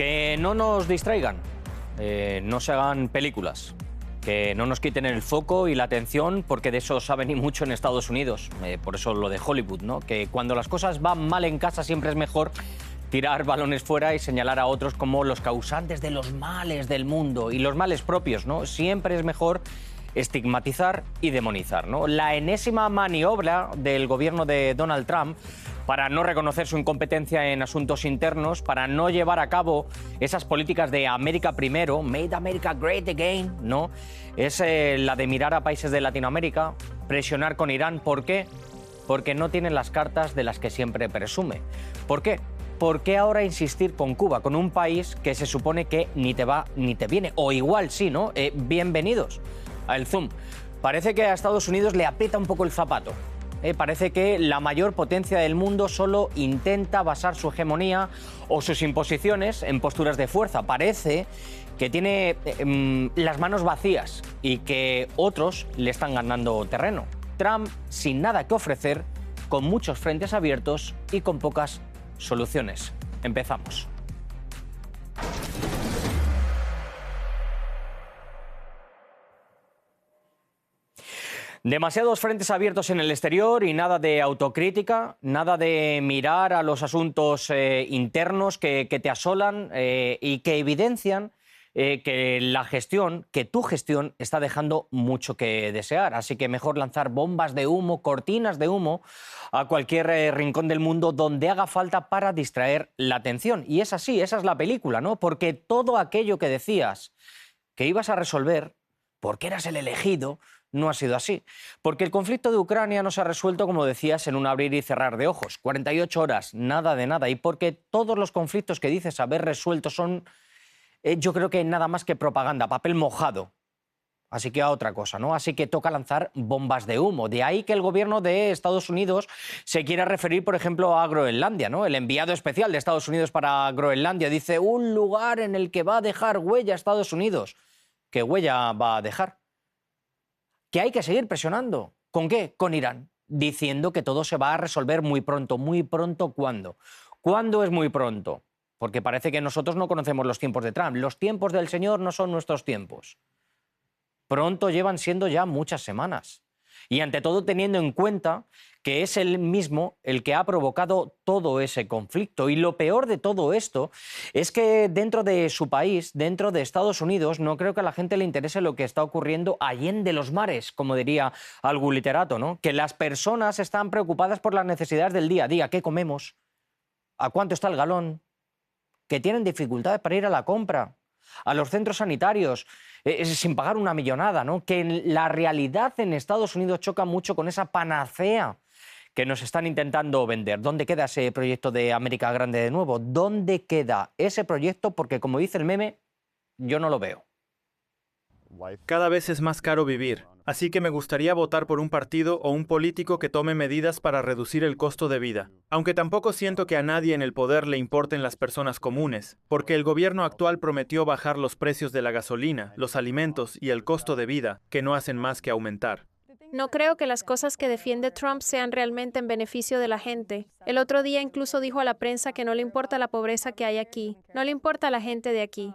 Que no nos distraigan, no se hagan películas, que no nos quiten el foco y la atención, porque de eso saben y mucho en Estados Unidos. Por eso lo de Hollywood, ¿no? Que cuando las cosas van mal en casa siempre es mejor tirar balones fuera y señalar a otros como los causantes de los males del mundo y los males propios, ¿no? Siempre es mejor estigmatizar y demonizar, ¿no? La enésima maniobra del gobierno de Donald Trump para no reconocer su incompetencia en asuntos internos, para no llevar a cabo esas políticas de América primero, Made America Great Again, ¿no? Es la de mirar a países de Latinoamérica, presionar con Irán. ¿Por qué? Porque no tienen las cartas de las que siempre presume. ¿Por qué? ¿Por qué ahora insistir con Cuba, con un país que se supone que ni te va ni te viene? O igual sí, ¿no? Bienvenidos al Zoom. Parece que a Estados Unidos le aprieta un poco el zapato. Parece que la mayor potencia del mundo solo intenta basar su hegemonía o sus imposiciones en posturas de fuerza. Parece que tiene las manos vacías y que otros le están ganando terreno. Trump sin nada que ofrecer, con muchos frentes abiertos y con pocas soluciones. Empezamos. Demasiados frentes abiertos en el exterior y nada de autocrítica, nada de mirar a los asuntos internos que te asolan y que evidencian que la gestión, que tu gestión está dejando mucho que desear. Así que mejor lanzar bombas de humo, cortinas de humo a cualquier rincón del mundo donde haga falta para distraer la atención. Y es así, esa es la película, ¿no? Porque todo aquello que decías que ibas a resolver, porque eras el elegido, no ha sido así. Porque el conflicto de Ucrania no se ha resuelto, como decías, en un abrir y cerrar de ojos. 48 horas, nada de nada. Y porque todos los conflictos que dices haber resuelto son, yo creo que nada más que propaganda, papel mojado. Así que a otra cosa, ¿no? Así que toca lanzar bombas de humo. De ahí que el gobierno de Estados Unidos se quiera referir, por ejemplo, a Groenlandia, ¿no? El enviado especial de Estados Unidos para Groenlandia dice un lugar en el que va a dejar huella Estados Unidos. ¿Qué huella va a dejar? Que hay que seguir presionando. ¿Con qué? Con Irán, diciendo que todo se va a resolver muy pronto. ¿Muy pronto cuándo? ¿Cuándo es muy pronto? Porque parece que nosotros no conocemos los tiempos de Trump. Los tiempos del señor no son nuestros tiempos. Pronto llevan siendo ya muchas semanas. Y ante todo teniendo en cuenta que es él mismo el que ha provocado todo ese conflicto. Y lo peor de todo esto es que dentro de su país, dentro de Estados Unidos, no creo que a la gente le interese lo que está ocurriendo allende los mares, como diría algún literato, ¿no? Que las personas están preocupadas por las necesidades del día a día. ¿Qué comemos? ¿A cuánto está el galón? Que tienen dificultades para ir a la compra, a los centros sanitarios, sin pagar una millonada, ¿no? Que la realidad en Estados Unidos choca mucho con esa panacea que nos están intentando vender. ¿Dónde queda ese proyecto de América Grande de nuevo? ¿Dónde queda ese proyecto? Porque, como dice el meme, yo no lo veo. Cada vez es más caro vivir, así que me gustaría votar por un partido o un político que tome medidas para reducir el costo de vida. Aunque tampoco siento que a nadie en el poder le importen las personas comunes, porque el gobierno actual prometió bajar los precios de la gasolina, los alimentos y el costo de vida, que no hacen más que aumentar. No creo que las cosas que defiende Trump sean realmente en beneficio de la gente. El otro día incluso dijo a la prensa que no le importa la pobreza que hay aquí, no le importa a la gente de aquí.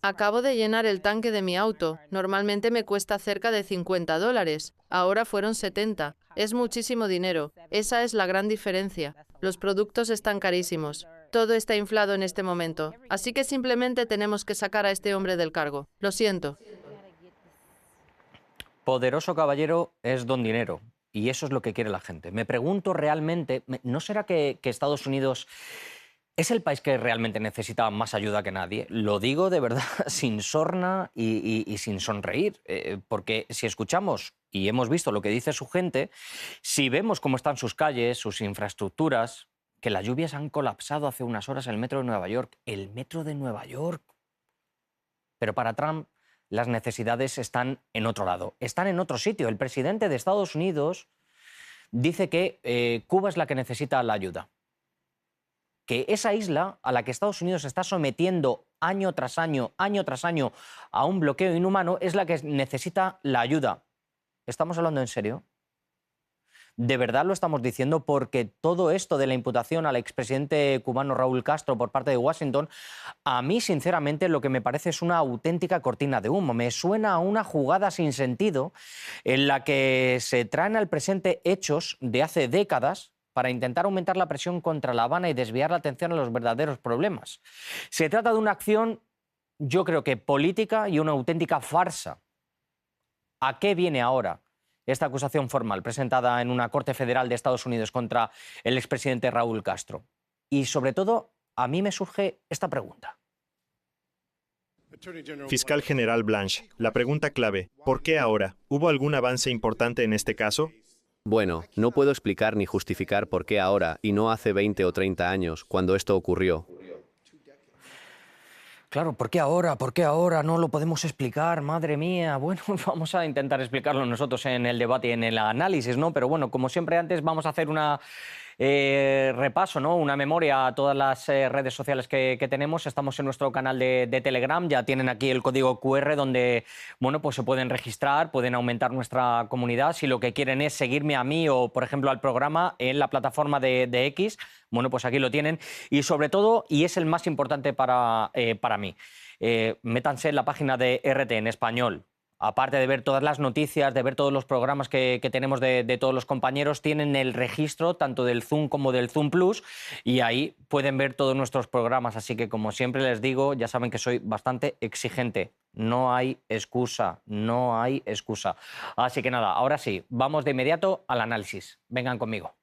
Acabo de llenar el tanque de mi auto. Normalmente me cuesta cerca de $50. Ahora fueron 70. Es muchísimo dinero. Esa es la gran diferencia. Los productos están carísimos. Todo está inflado en este momento. Así que simplemente tenemos que sacar a este hombre del cargo. Lo siento. Poderoso caballero es don dinero. Y eso es lo que quiere la gente. Me pregunto realmente, ¿no será que Estados Unidos es el país que realmente necesita más ayuda que nadie? Lo digo de verdad sin sorna y sin sonreír, porque si escuchamos y hemos visto lo que dice su gente, si vemos cómo están sus calles, sus infraestructuras, que las lluvias han colapsado hace unas horas el metro de Nueva York. El metro de Nueva York. Pero para Trump las necesidades están en otro lado, están en otro sitio. El presidente de Estados Unidos dice que Cuba es la que necesita la ayuda. Que esa isla a la que Estados Unidos está sometiendo año tras año a un bloqueo inhumano es la que necesita la ayuda. ¿Estamos hablando en serio? ¿De verdad lo estamos diciendo? Porque todo esto de la imputación al expresidente cubano Raúl Castro por parte de Washington, a mí sinceramente lo que me parece es una auténtica cortina de humo. Me suena a una jugada sin sentido en la que se traen al presente hechos de hace décadas para intentar aumentar la presión contra La Habana y desviar la atención a los verdaderos problemas. Se trata de una acción, yo creo que política y una auténtica farsa. ¿A qué viene ahora esta acusación formal presentada en una Corte Federal de Estados Unidos contra el expresidente Raúl Castro? Y sobre todo, a mí me surge esta pregunta. Fiscal General Blanche, la pregunta clave, ¿por qué ahora? ¿Hubo algún avance importante en este caso? Bueno, no puedo explicar ni justificar por qué ahora y no hace 20 o 30 años, cuando esto ocurrió. Claro, ¿por qué ahora? ¿Por qué ahora? No lo podemos explicar, madre mía. Bueno, vamos a intentar explicarlo nosotros en el debate y en el análisis, ¿no? Pero bueno, como siempre antes vamos a hacer una repaso, ¿no? Una memoria a todas las redes sociales que tenemos. Estamos en nuestro canal de Telegram, ya tienen aquí el código QR donde, bueno, pues se pueden registrar, pueden aumentar nuestra comunidad. Si lo que quieren es seguirme a mí o, por ejemplo, al programa en la plataforma de X, bueno, pues aquí lo tienen. Y sobre todo, y es el más importante para mí, métanse en la página de RT en español. Aparte de ver todas las noticias, de ver todos los programas que tenemos de todos los compañeros, tienen el registro tanto del Zoom como del Zoom Plus y ahí pueden ver todos nuestros programas. Así que, como siempre les digo, ya saben que soy bastante exigente. No hay excusa, no hay excusa. Así que nada, ahora sí, vamos de inmediato al análisis. Vengan conmigo.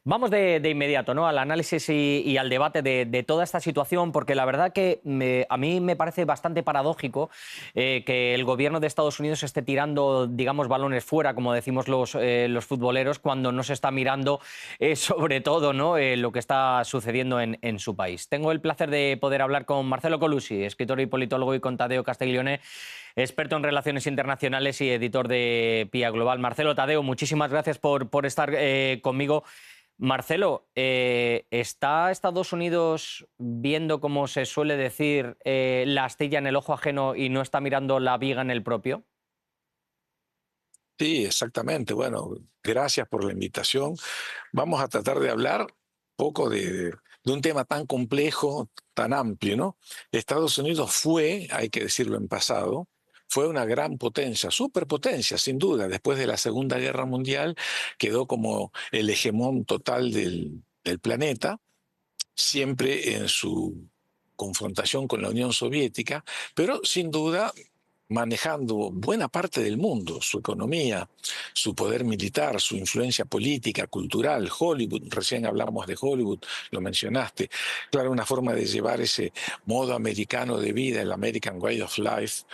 Vamos de inmediato, ¿no? Al análisis y al debate de toda esta situación, porque la verdad que a mí me parece bastante paradójico que el gobierno de Estados Unidos esté tirando, digamos, balones fuera, como decimos los futboleros, cuando no se está mirando sobre todo, ¿no? Lo que está sucediendo en su país. Tengo el placer de poder hablar con Marcelo Colusi, escritor y politólogo, y con Tadeo Castiglione, experto en relaciones internacionales y editor de PIA Global. Marcelo, Tadeo, muchísimas gracias por estar conmigo. Marcelo, ¿está Estados Unidos viendo, como se suele decir, la astilla en el ojo ajeno y no está mirando la viga en el propio? Sí, exactamente. Bueno, gracias por la invitación. Vamos a tratar de hablar un poco de un tema tan complejo, tan amplio, ¿no? Estados Unidos fue, hay que decirlo en pasado, fue una gran potencia, superpotencia, sin duda. Después de la Segunda Guerra Mundial quedó como el hegemón total del planeta, siempre en su confrontación con la Unión Soviética, pero sin duda manejando buena parte del mundo, su economía, su poder militar, su influencia política, cultural, Hollywood, recién hablamos de Hollywood, lo mencionaste, claro, una forma de llevar ese modo americano de vida, el American Way of Life,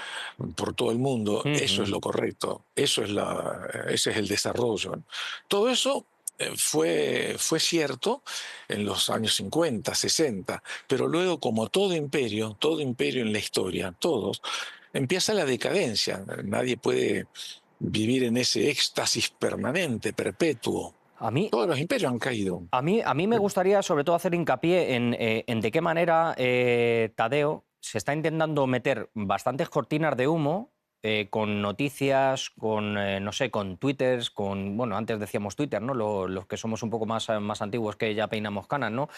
por todo el mundo. Eso es lo correcto, ese es el desarrollo. Todo eso fue cierto en los años 50, 60, pero luego, como todo imperio en la historia, todos, empieza la decadencia. Nadie puede vivir en ese éxtasis permanente, perpetuo. Todos los imperios han caído. A mí me gustaría sobre todo hacer hincapié en de qué manera, Tadeo, se está intentando meter bastantes cortinas de humo con noticias, con, no sé, con twitters, con, bueno, antes decíamos Twitter, ¿no? Los que somos un poco más antiguos que ya peinamos canas, ¿no?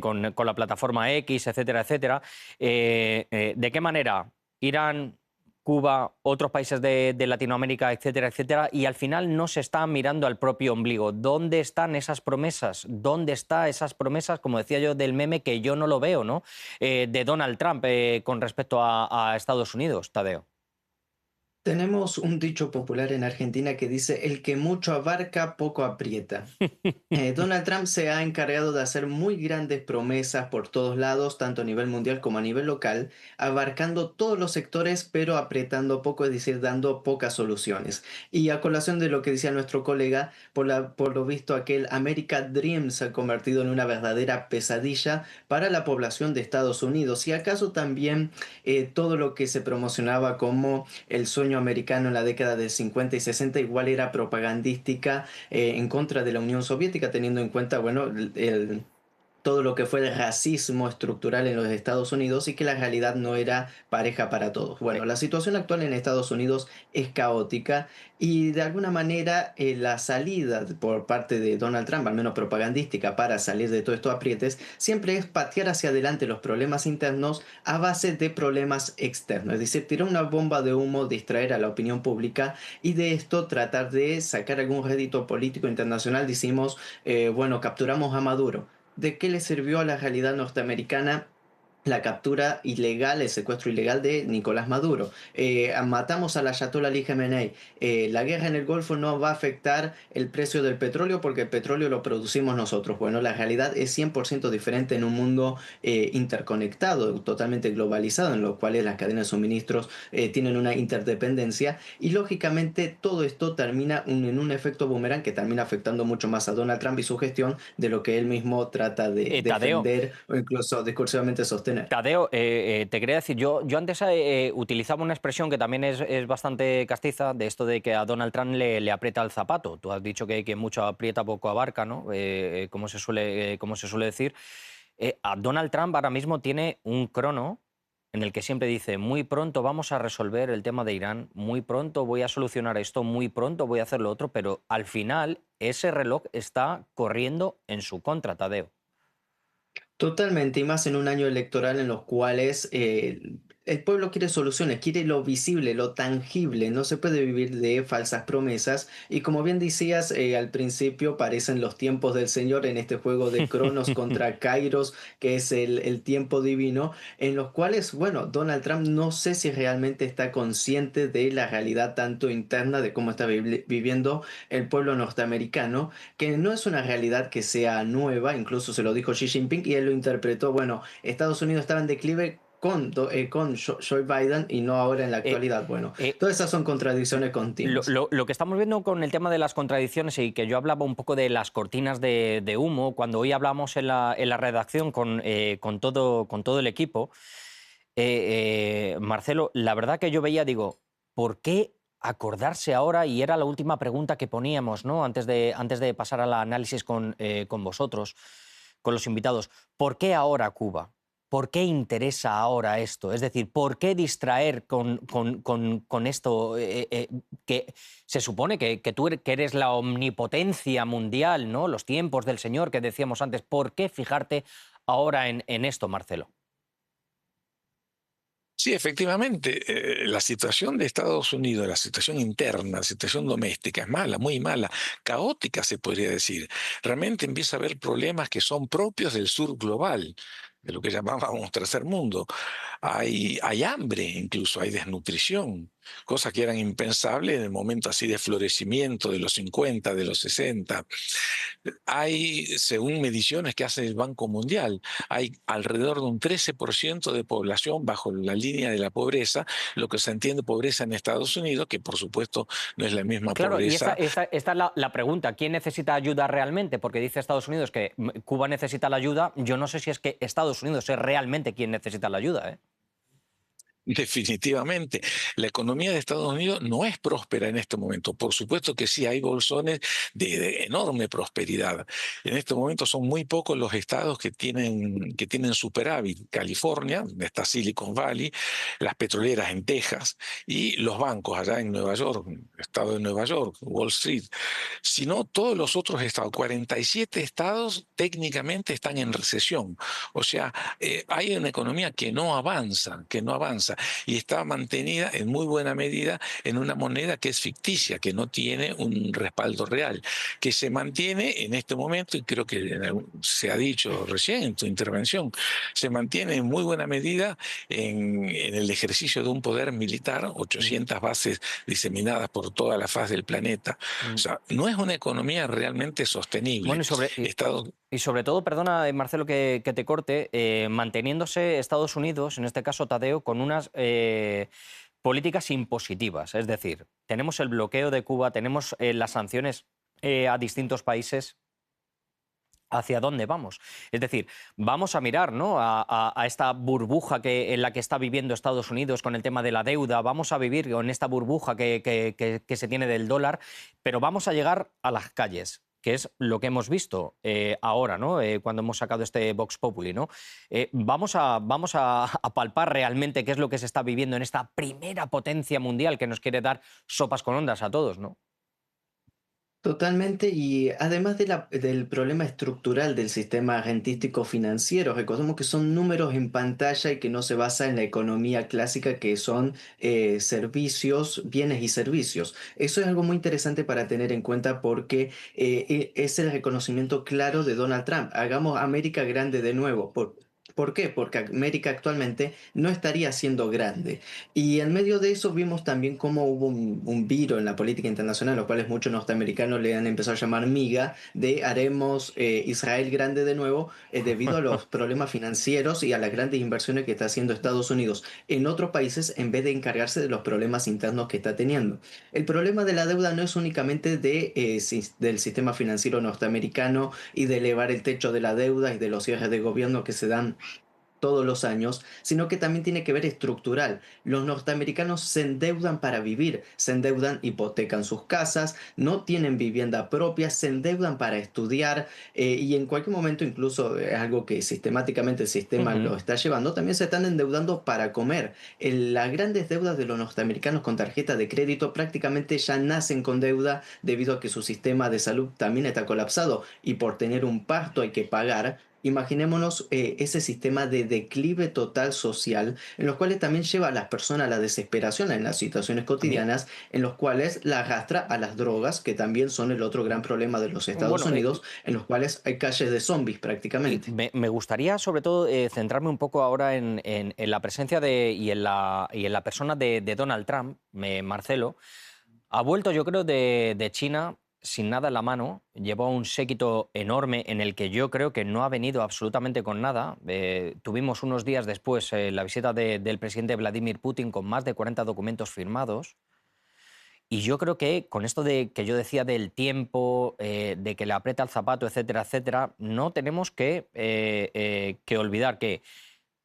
Con la plataforma X, etcétera, etcétera. ¿De qué manera Irán, Cuba, otros países de Latinoamérica, etcétera, etcétera, y al final no se está mirando al propio ombligo? ¿Dónde están esas promesas? ¿Dónde están esas promesas, como decía yo, del meme, que yo no lo veo, ¿no? De Donald Trump con respecto a Estados Unidos, Tadeo. Tenemos un dicho popular en Argentina que dice: el que mucho abarca, poco aprieta. Donald Trump se ha encargado de hacer muy grandes promesas por todos lados, tanto a nivel mundial como a nivel local, abarcando todos los sectores, pero apretando poco, es decir, dando pocas soluciones. Y a colación de lo que decía nuestro colega, por lo visto aquel America Dream se ha convertido en una verdadera pesadilla para la población de Estados Unidos. Y acaso también todo lo que se promocionaba como el sueño americano en la década del 50 y 60 igual era propagandística en contra de la Unión Soviética, teniendo en cuenta, bueno, todo lo que fue el racismo estructural en los Estados Unidos y que la realidad no era pareja para todos. Bueno, la situación actual en Estados Unidos es caótica y de alguna manera la salida por parte de Donald Trump, al menos propagandística, para salir de todos estos aprietes, siempre es patear hacia adelante los problemas internos a base de problemas externos. Es decir, tirar una bomba de humo, distraer a la opinión pública y de esto tratar de sacar algún rédito político internacional. Decimos, bueno, capturamos a Maduro. ¿De qué le sirvió a la realidad norteamericana la captura ilegal, el secuestro ilegal de Nicolás Maduro? Matamos al Ayatollah Ali Khamenei. La guerra en el Golfo no va a afectar el precio del petróleo porque el petróleo lo producimos nosotros. Bueno, la realidad es 100% diferente en un mundo interconectado, totalmente globalizado, en los cuales las cadenas de suministros tienen una interdependencia y lógicamente todo esto termina en un efecto boomerang que termina afectando mucho más a Donald Trump y su gestión de lo que él mismo trata de Tadeo, defender o incluso discursivamente sostener. Tadeo, te quería decir, yo antes utilizaba una expresión que también es bastante castiza, de esto de que a Donald Trump le aprieta el zapato. Tú has dicho que mucho aprieta, poco abarca, ¿no? Como se suele decir. A Donald Trump ahora mismo tiene un crono en el que siempre dice, muy pronto vamos a resolver el tema de Irán, muy pronto voy a solucionar esto, muy pronto voy a hacer lo otro, pero al final ese reloj está corriendo en su contra, Tadeo. Totalmente, y más en un año electoral en los cuales el pueblo quiere soluciones, quiere lo visible, lo tangible, no se puede vivir de falsas promesas. Y como bien decías al principio, parecen los tiempos del Señor en este juego de Cronos contra Kairos, que es el tiempo divino, en los cuales, bueno, Donald Trump no sé si realmente está consciente de la realidad tanto interna de cómo está viviendo el pueblo norteamericano, que no es una realidad que sea nueva, incluso se lo dijo Xi Jinping y él lo interpretó, bueno, Estados Unidos estaba en declive con Joe Biden y no ahora en la actualidad. Bueno, todas esas son contradicciones continuas. Lo que estamos viendo con el tema de las contradicciones y que yo hablaba un poco de las cortinas de humo, cuando hoy hablamos en la redacción con todo el equipo, Marcelo, la verdad que yo veía, digo, ¿por qué acordarse ahora? Y era la última pregunta que poníamos, ¿no? Antes de pasar al análisis con vosotros, con los invitados. ¿Por qué ahora Cuba? ¿Por qué interesa ahora esto? Es decir, ¿por qué distraer con esto que se supone que tú que eres la omnipotencia mundial, ¿no? Los tiempos del Señor que decíamos antes. ¿Por qué fijarte ahora en esto, Marcelo? Sí, efectivamente, la situación de Estados Unidos, la situación interna, la situación doméstica es mala, muy mala, caótica se podría decir. Realmente empieza a haber problemas que son propios del sur global, de lo que llamábamos tercer mundo. Hay hambre, incluso hay desnutrición, cosas que eran impensables en el momento así de florecimiento de los 50, de los 60. Hay, según mediciones que hace el Banco Mundial, hay alrededor de un 13% de población bajo la línea de la pobreza, lo que se entiende pobreza en Estados Unidos, que por supuesto no es la misma claro, pobreza. Y esta es la pregunta. ¿Quién necesita ayuda realmente? Porque dice Estados Unidos que Cuba necesita la ayuda. Yo no sé si es que Estados Unidos es realmente quien necesita la ayuda, ¿eh? Definitivamente. La economía de Estados Unidos no es próspera en este momento. Por supuesto que sí, hay bolsones de enorme prosperidad. En este momento son muy pocos los estados que tienen superávit. California, donde está Silicon Valley, las petroleras en Texas y los bancos allá en Nueva York, el estado de Nueva York, Wall Street. Sino todos los otros estados, 47 estados técnicamente están en recesión. O sea, hay una economía que no avanza, y está mantenida en muy buena medida en una moneda que es ficticia, que no tiene un respaldo real, que se mantiene en este momento, y creo que se ha dicho recién en tu intervención, se mantiene en muy buena medida en el ejercicio de un poder militar, 800 bases diseminadas por toda la faz del planeta. O sea, no es una economía realmente sostenible. Bueno, y sobre todo, perdona, Marcelo, que te corte, manteniéndose Estados Unidos, en este caso Tadeo, con unas políticas impositivas. Es decir, tenemos el bloqueo de Cuba, tenemos las sanciones a distintos países. ¿Hacia dónde vamos? Es decir, vamos a mirar, ¿no?, a esta burbuja en la que está viviendo Estados Unidos con el tema de la deuda, vamos a vivir con esta burbuja que se tiene del dólar, pero vamos a llegar a las calles. que es lo que hemos visto ahora, ¿no? Cuando hemos sacado este Vox Populi, ¿no? Vamos a palpar realmente qué es lo que se está viviendo en esta primera potencia mundial que nos quiere dar sopas con ondas a todos, ¿no? Totalmente, y además del problema estructural del sistema rentístico financiero, recordemos que son números en pantalla y que no se basa en la economía clásica, que son servicios, bienes y servicios. Eso es algo muy interesante para tener en cuenta porque es el reconocimiento claro de Donald Trump. Hagamos América grande de nuevo. ¿Por qué? Porque América actualmente no estaría siendo grande. Y en medio de eso vimos también cómo hubo un viro en la política internacional, los cuales muchos norteamericanos le han empezado a llamar miga, de haremos Israel grande de nuevo, debido a los problemas financieros y a las grandes inversiones que está haciendo Estados Unidos en otros países en vez de encargarse de los problemas internos que está teniendo. El problema de la deuda no es únicamente del sistema financiero norteamericano y de elevar el techo de la deuda y de los cierres de gobierno que se dan todos los años, sino que también tiene que ver estructural. Los norteamericanos se endeudan para vivir, se endeudan, hipotecan sus casas, no tienen vivienda propia, se endeudan para estudiar, y en cualquier momento, incluso es algo que sistemáticamente el sistema lo está llevando, también se están endeudando para comer. Las grandes deudas de los norteamericanos con tarjeta de crédito prácticamente ya nacen con deuda debido a que su sistema de salud también está colapsado y por tener un parto hay que pagar. Imaginémonos ese sistema de declive total social, en los cuales también lleva a las personas a la desesperación en las situaciones cotidianas, en los cuales la arrastra a las drogas, que también son el otro gran problema de los Estados Bueno, Unidos, en los cuales hay calles de zombies y prácticamente. me gustaría, sobre todo, centrarme un poco ahora en la presencia y en la persona de Donald Trump, Marcelo. Ha vuelto, yo creo, de China sin nada en la mano, llevó un séquito enorme en el que yo creo que no ha venido absolutamente con nada. Tuvimos unos días después la visita del presidente Vladimir Putin con más de 40 documentos firmados. Y yo creo que con esto de que yo decía del tiempo, de que le aprieta el zapato, etcétera, etcétera, no tenemos que olvidar que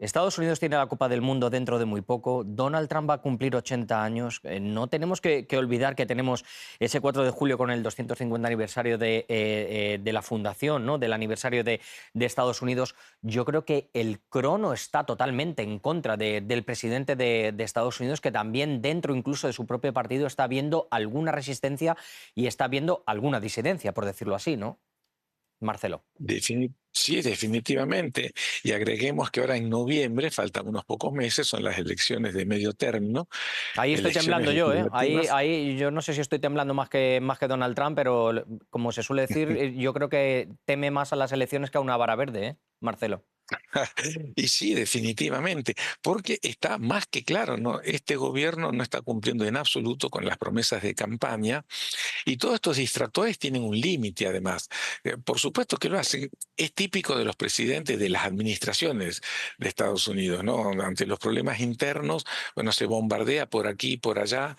Estados Unidos tiene la Copa del Mundo dentro de muy poco. Donald Trump va a cumplir 80 años. No tenemos que olvidar que tenemos ese 4 de julio con el 250 aniversario de la fundación, ¿no? Del aniversario de Estados Unidos. Yo creo que el crono está totalmente en contra del presidente de Estados Unidos, que también dentro incluso de su propio partido está viendo alguna resistencia y está viendo alguna disidencia, por decirlo así, ¿no? Marcelo. Sí, definitivamente. Y agreguemos que ahora en noviembre, faltan unos pocos meses, son las elecciones de medio término. Ahí estoy temblando yo, ¿eh? Legislativas. Ahí yo no sé si estoy temblando más que Donald Trump, pero como se suele decir, yo creo que teme más a las elecciones que a una vara verde, ¿eh, Marcelo? Y sí, definitivamente, porque está más que claro, ¿no? Este gobierno no está cumpliendo en absoluto con las promesas de campaña y todos estos distractores tienen un límite además. Por supuesto que lo hacen. Es típico de los presidentes de las administraciones de Estados Unidos, ¿no? Ante los problemas internos, bueno, se bombardea por aquí y por allá.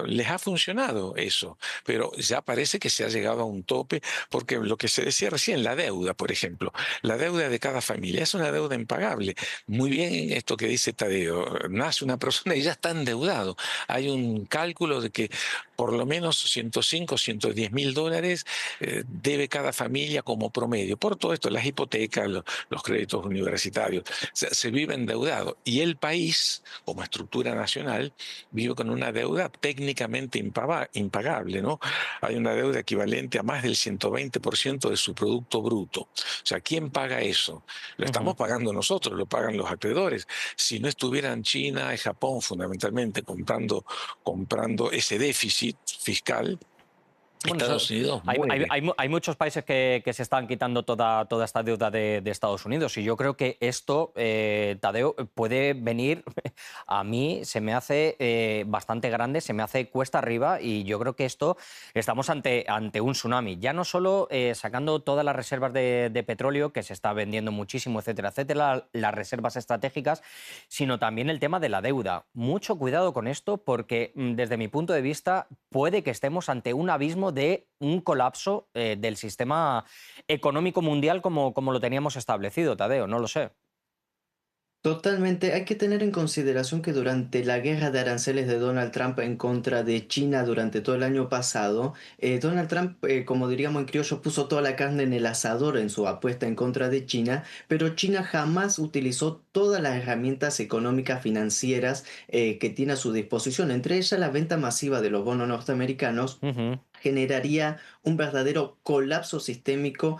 Les ha funcionado eso, pero ya parece que se ha llegado a un tope, porque lo que se decía recién, la deuda, por ejemplo, la deuda de cada familia es una deuda impagable. Muy bien esto que dice Tadeo, nace una persona y ya está endeudado. Hay un cálculo de que por lo menos 105, 110 mil dólares debe cada familia como promedio. Por todo esto, las hipotecas, los créditos universitarios, se vive endeudado. Y el país, como estructura nacional, vive con una deuda técnicamente impagable, ¿no? Hay una deuda equivalente a más del 120% de su producto bruto. O sea, ¿quién paga eso? Lo estamos pagando nosotros, lo pagan los acreedores. Si no estuvieran China y Japón fundamentalmente comprando ese déficit fiscal, Bueno, Estados Unidos muere. hay muchos países que se están quitando toda esta deuda de Estados Unidos y yo creo que esto, Tadeo, puede venir, a mí se me hace bastante grande, se me hace cuesta arriba y yo creo que esto estamos ante un tsunami. Ya no solo sacando todas las reservas de petróleo, que se está vendiendo muchísimo, etcétera, etcétera, las reservas estratégicas, sino también el tema de la deuda. Mucho cuidado con esto porque desde mi punto de vista puede que estemos ante un abismo de un colapso del sistema económico mundial como lo teníamos establecido, Tadeo, no lo sé. Totalmente, hay que tener en consideración que durante la guerra de aranceles de Donald Trump en contra de China durante todo el año pasado, Donald Trump, como diríamos en criollo, puso toda la carne en el asador en su apuesta en contra de China, pero China jamás utilizó todas las herramientas económicas financieras que tiene a su disposición, entre ellas la venta masiva de los bonos norteamericanos. Ujú. Generaría un verdadero colapso sistémico,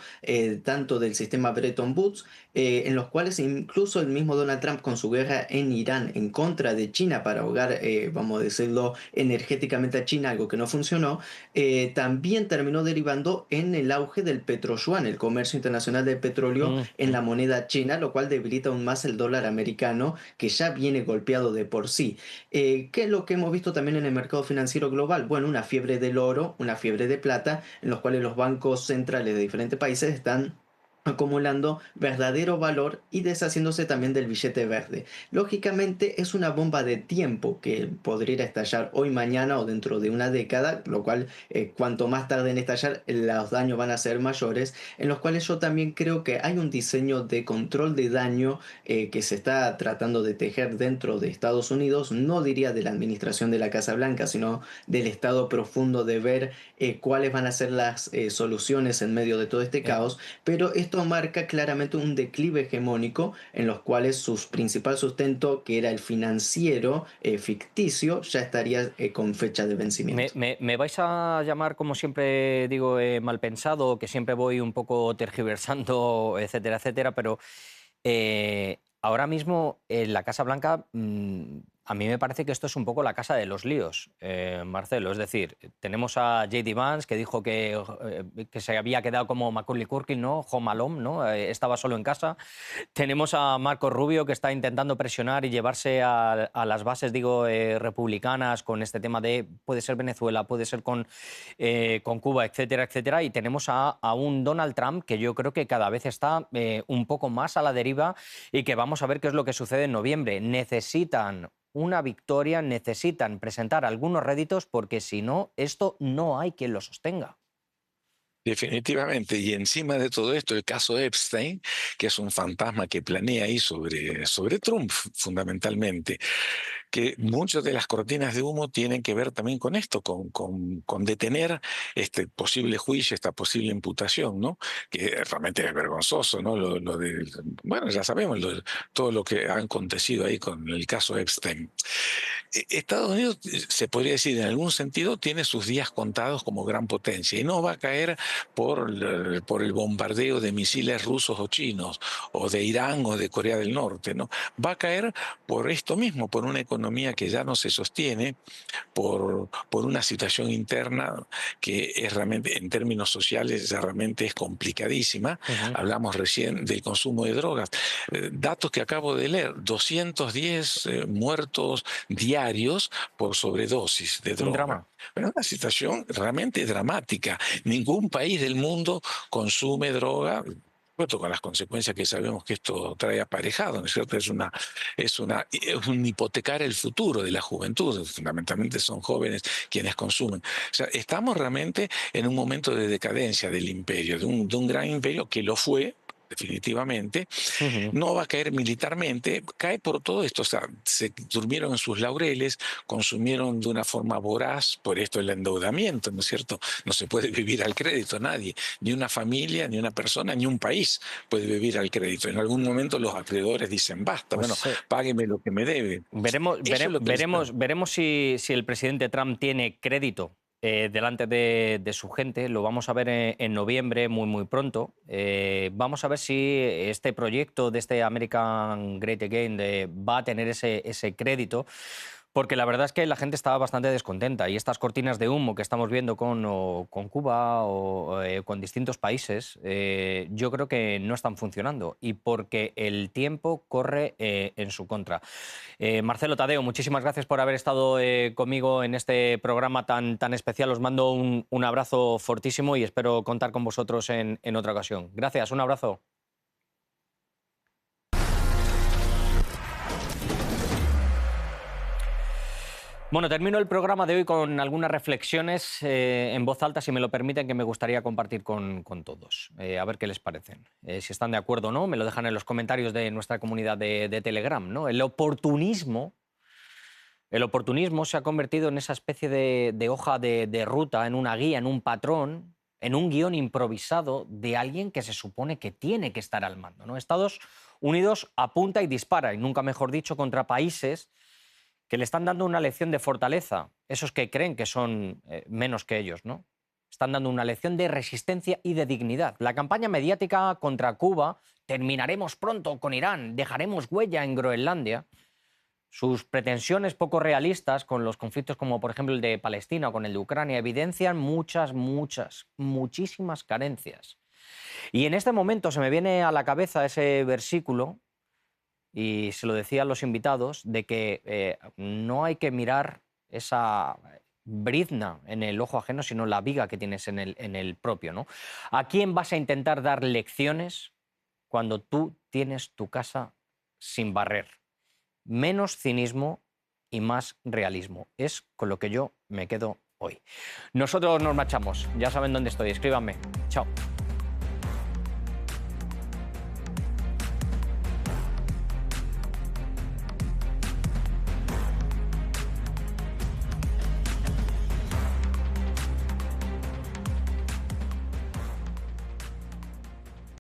tanto del sistema Bretton Woods, en los cuales incluso el mismo Donald Trump con su guerra en Irán en contra de China para ahogar, vamos a decirlo, energéticamente a China, algo que no funcionó, también terminó derivando en el auge del petroyuan, el comercio internacional del petróleo en la moneda china, lo cual debilita aún más el dólar americano, que ya viene golpeado de por sí. ¿Qué es lo que hemos visto también en el mercado financiero global? Bueno, una fiebre del oro, una fiebre de plata, en los cuales los bancos centrales de diferentes países están acumulando verdadero valor y deshaciéndose también del billete verde. Lógicamente es una bomba de tiempo que podría estallar hoy, mañana o dentro de una década, lo cual cuanto más tarde en estallar los daños van a ser mayores, en los cuales yo también creo que hay un diseño de control de daño que se está tratando de tejer dentro de Estados Unidos, no diría de la administración de la Casa Blanca, sino del estado profundo de ver cuáles van a ser las soluciones en medio de todo este caos, pero esto marca claramente un declive hegemónico en los cuales su principal sustento, que era el financiero ficticio, ya estaría con fecha de vencimiento. Me vais a llamar, como siempre digo, mal pensado, que siempre voy un poco tergiversando, etcétera, etcétera, pero ahora mismo en la Casa Blanca a mí me parece que esto es un poco la casa de los líos, Marcelo. Es decir, tenemos a J.D. Vance, que dijo que se había quedado como Macaulay Culkin, ¿no? Home Alone, ¿no? Estaba solo en casa. Tenemos a Marco Rubio, que está intentando presionar y llevarse a las bases, digo, republicanas con este tema de puede ser Venezuela, puede ser con Cuba, etcétera, etcétera. Y tenemos a un Donald Trump que yo creo que cada vez está un poco más a la deriva y que vamos a ver qué es lo que sucede en noviembre. Necesitan una victoria, necesitan presentar algunos réditos porque si no, esto no hay quien lo sostenga. Definitivamente, y encima de todo esto, el caso Epstein, que es un fantasma que planea ahí sobre Trump, fundamentalmente, que muchas de las cortinas de humo tienen que ver también con esto, con detener este posible juicio, esta posible imputación, ¿no? Que realmente es vergonzoso, ¿no? Bueno, ya sabemos todo lo que ha acontecido ahí con el caso Epstein. Estados Unidos, se podría decir, en algún sentido, tiene sus días contados como gran potencia y no va a caer por el bombardeo de misiles rusos o chinos, o de Irán o de Corea del Norte, ¿no? Va a caer por esto mismo, por una economía que ya no se sostiene, por una situación interna que es realmente, en términos sociales, ya realmente es complicadísima. Hablamos recién del consumo de drogas. Datos que acabo de leer, 210 muertos diarios por sobredosis de droga. Un drama. Pero una situación realmente dramática. Ningún país del mundo consume droga, con las consecuencias que sabemos que esto trae aparejado, ¿no es cierto? Es un hipotecar el futuro de la juventud. Fundamentalmente son jóvenes quienes consumen. O sea, estamos realmente en un momento de decadencia del imperio, de un gran imperio que lo fue, definitivamente. No va a caer militarmente, cae por todo esto. O sea, se durmieron en sus laureles, consumieron de una forma voraz, por esto el endeudamiento, ¿no es cierto? No se puede vivir al crédito, nadie, ni una familia, ni una persona, ni un país puede vivir al crédito. En algún momento los acreedores dicen, basta, Pues bueno, págueme lo que me debe. Veremos si el presidente Trump tiene crédito delante de su gente. Lo vamos a ver en noviembre, muy, muy pronto. Vamos a ver si este proyecto de este American Great Again va a tener ese crédito, porque la verdad es que la gente estaba bastante descontenta y estas cortinas de humo que estamos viendo con Cuba o con distintos países, yo creo que no están funcionando y porque el tiempo corre en su contra. Marcelo, Tadeo, muchísimas gracias por haber estado conmigo en este programa tan especial. Os mando un abrazo fortísimo y espero contar con vosotros en otra ocasión. Gracias, un abrazo. Bueno, termino el programa de hoy con algunas reflexiones en voz alta, si me lo permiten, que me gustaría compartir con todos. A ver qué les parecen. Si están de acuerdo o no, me lo dejan en los comentarios de nuestra comunidad de Telegram, ¿no? El oportunismo se ha convertido en esa especie de hoja de ruta, en una guía, en un patrón, en un guión improvisado de alguien que se supone que tiene que estar al mando, ¿no? Estados Unidos apunta y dispara, y nunca mejor dicho, contra países que le están dando una lección de fortaleza, esos que creen que son menos que ellos, ¿no? Están dando una lección de resistencia y de dignidad. La campaña mediática contra Cuba, terminaremos pronto con Irán, dejaremos huella en Groenlandia, sus pretensiones poco realistas con los conflictos como por ejemplo el de Palestina o con el de Ucrania evidencian muchísimas carencias. Y en este momento se me viene a la cabeza ese versículo, y se lo decía a los invitados, de que no hay que mirar esa brizna en el ojo ajeno, sino la viga que tienes en el propio, ¿no? ¿A quién vas a intentar dar lecciones cuando tú tienes tu casa sin barrer? Menos cinismo y más realismo. Es con lo que yo me quedo hoy. Nosotros nos marchamos. Ya saben dónde estoy. Escríbanme. Chao.